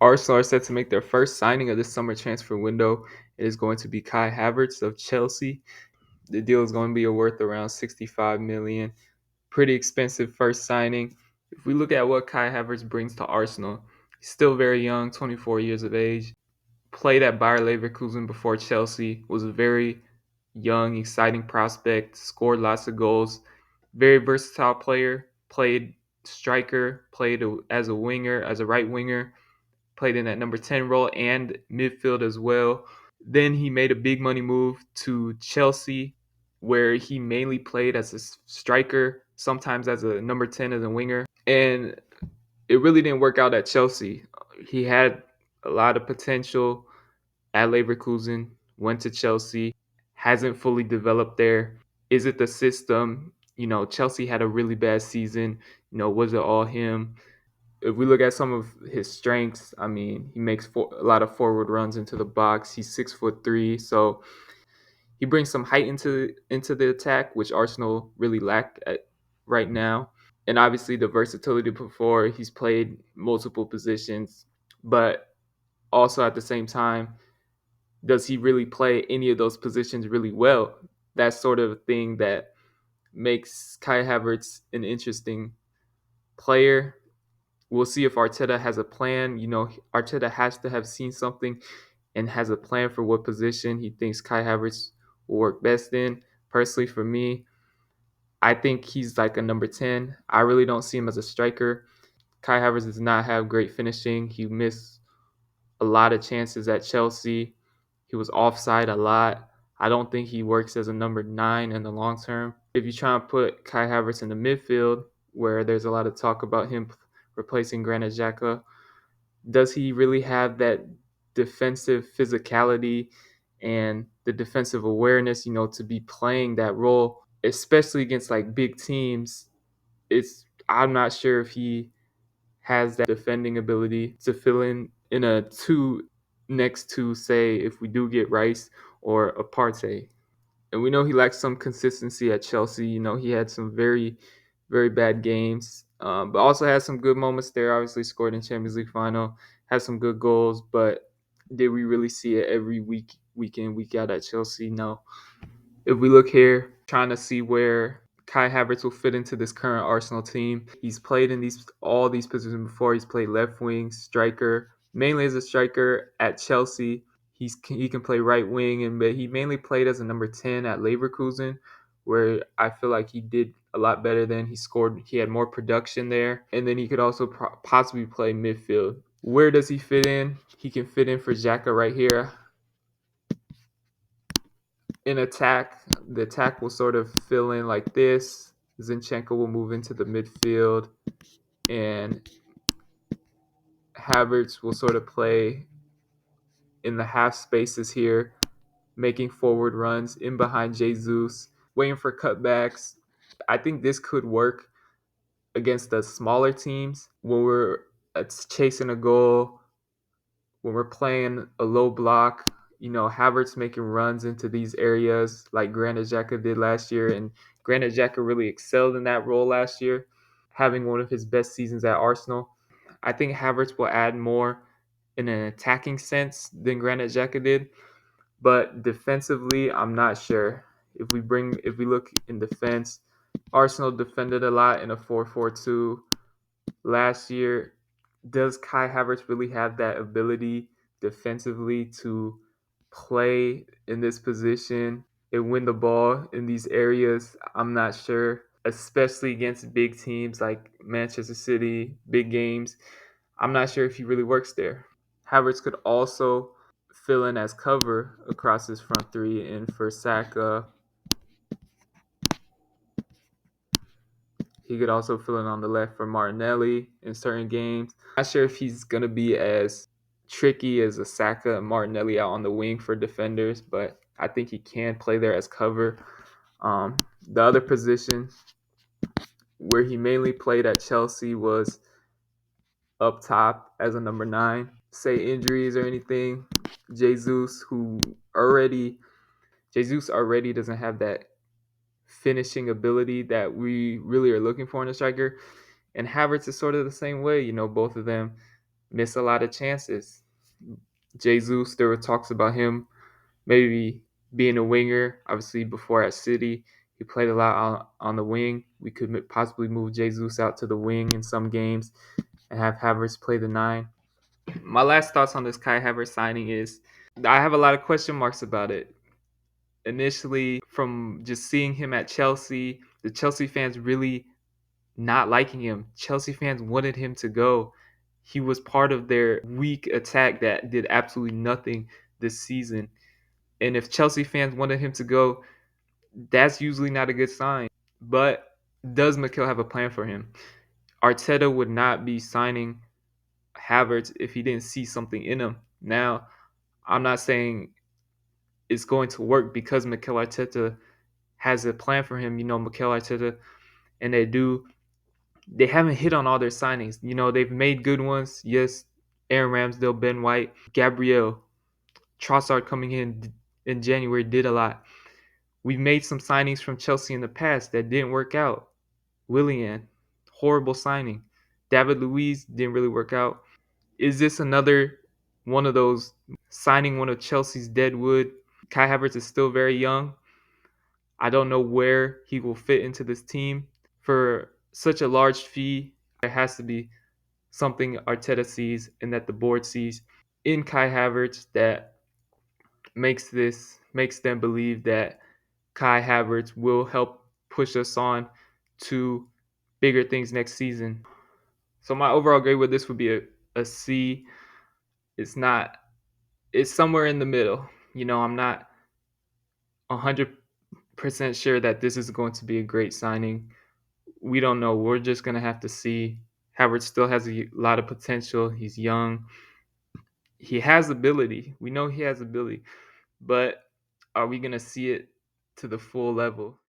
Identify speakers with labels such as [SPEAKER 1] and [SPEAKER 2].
[SPEAKER 1] Arsenal are set to make their first signing of this summer transfer window. It is going to be Kai Havertz of Chelsea. The deal is going to be worth around 65 million. Pretty expensive first signing. If we look at what Kai Havertz brings to Arsenal, he's still very young, 24 years of age. Played at Bayer Leverkusen before Chelsea, was a very young, exciting prospect, scored lots of goals, very versatile player, played striker, played as a winger, as a right winger, played in that number 10 role and midfield as well. Then he made a big money move to Chelsea, where he mainly played as a striker, sometimes as a number 10 as a winger. And it really didn't work out at Chelsea. He had a lot of potential at Leverkusen, went to Chelsea, hasn't fully developed there. Is it the system? Chelsea had a really bad season. Was it all him? If we look at some of his strengths, I mean, he makes a lot of forward runs into the box. He's 6'3", so he brings some height into the attack, which Arsenal really lack at right now. And obviously the versatility before he's played multiple positions, but also at the same time, does he really play any of those positions really well? That's sort of a thing that makes Kai Havertz an interesting player. We'll see if Arteta has a plan. Arteta has to have seen something and has a plan for what position he thinks Kai Havertz will work best in. Personally, for me, I think he's like a number 10. I really don't see him as a striker. Kai Havertz does not have great finishing. He missed a lot of chances at Chelsea. He was offside a lot. I don't think he works as a number 9 in the long term. If you try and put Kai Havertz in the midfield, where there's a lot of talk about him replacing Granit Xhaka, does he really have that defensive physicality and the defensive awareness, to be playing that role, especially against like big teams? I'm not sure if he has that defending ability to fill in a two next to, say, if we do get Rice or a Partey. And we know he lacks some consistency at Chelsea. He had some very, very bad games, but also had some good moments there. Obviously, scored in Champions League final, had some good goals. But did we really see it every week in, week out at Chelsea? No. If we look here, trying to see where Kai Havertz will fit into this current Arsenal team. He's played in all these positions before. He's played left wing, striker, mainly as a striker at Chelsea. He can play right wing, but he mainly played as a number 10 at Leverkusen, where I feel like he did a lot better than he scored. He had more production there, and then he could also possibly play midfield. Where does he fit in? He can fit in for Xhaka right here. In attack, the attack will sort of fill in like this. Zinchenko will move into the midfield, and Havertz will sort of play in the half spaces here, making forward runs in behind Jesus, waiting for cutbacks. I think this could work against the smaller teams when we're chasing a goal, when we're playing a low block. Havertz making runs into these areas like Granit Xhaka did last year, and Granit Xhaka really excelled in that role last year, having one of his best seasons at Arsenal. I think Havertz will add more in an attacking sense than Granit Xhaka did, but defensively, I'm not sure. If we look in defense, Arsenal defended a lot in a 4-4-2 last year. Does Kai Havertz really have that ability defensively to play in this position and win the ball in these areas? I'm not sure, especially against big teams like Manchester City, big games. I'm not sure if he really works there. Havertz could also fill in as cover across his front three, and for Saka, he could also fill in on the left for Martinelli in certain games. Not sure if he's going to be as tricky as a Saka and Martinelli out on the wing for defenders, but I think he can play there as cover. The other position where he mainly played at Chelsea was up top as a number 9. Say injuries or anything, Jesus already doesn't have that finishing ability that we really are looking for in a striker. And Havertz is sort of the same way. Both of them miss a lot of chances. Jesus, there were talks about him maybe being a winger. Obviously, before at City, he played a lot on the wing. We could possibly move Jesus out to the wing in some games and have Havertz play the nine. My last thoughts on this Kai Havertz signing is I have a lot of question marks about it. Initially, from just seeing him at Chelsea, the Chelsea fans really not liking him. Chelsea fans wanted him to go. He was part of their weak attack that did absolutely nothing this season. And if Chelsea fans wanted him to go, that's usually not a good sign. But does Mikel have a plan for him? Arteta would not be signing Havertz if he didn't see something in him. Now, I'm not saying it's going to work because Mikel Arteta has a plan for him. Mikel Arteta, and they haven't hit on all their signings. They've made good ones. Yes, Aaron Ramsdale, Ben White, Gabriel, Trossard coming in January did a lot. We've made some signings from Chelsea in the past that didn't work out. Willian, horrible signing. David Luiz didn't really work out. Is this another one of those signing one of Chelsea's dead wood? Kai Havertz is still very young. I don't know where he will fit into this team. For such a large fee, there has to be something Arteta sees and that the board sees in Kai Havertz that makes them believe that Kai Havertz will help push us on to bigger things next season. So my overall grade with this would be a C. It's not it's somewhere in the middle. I'm not 100% sure that this is going to be a great signing. We don't know. We're just going to have to see. Havertz still has a lot of potential. He's young. He has ability. We know he has ability. But are we going to see it to the full level?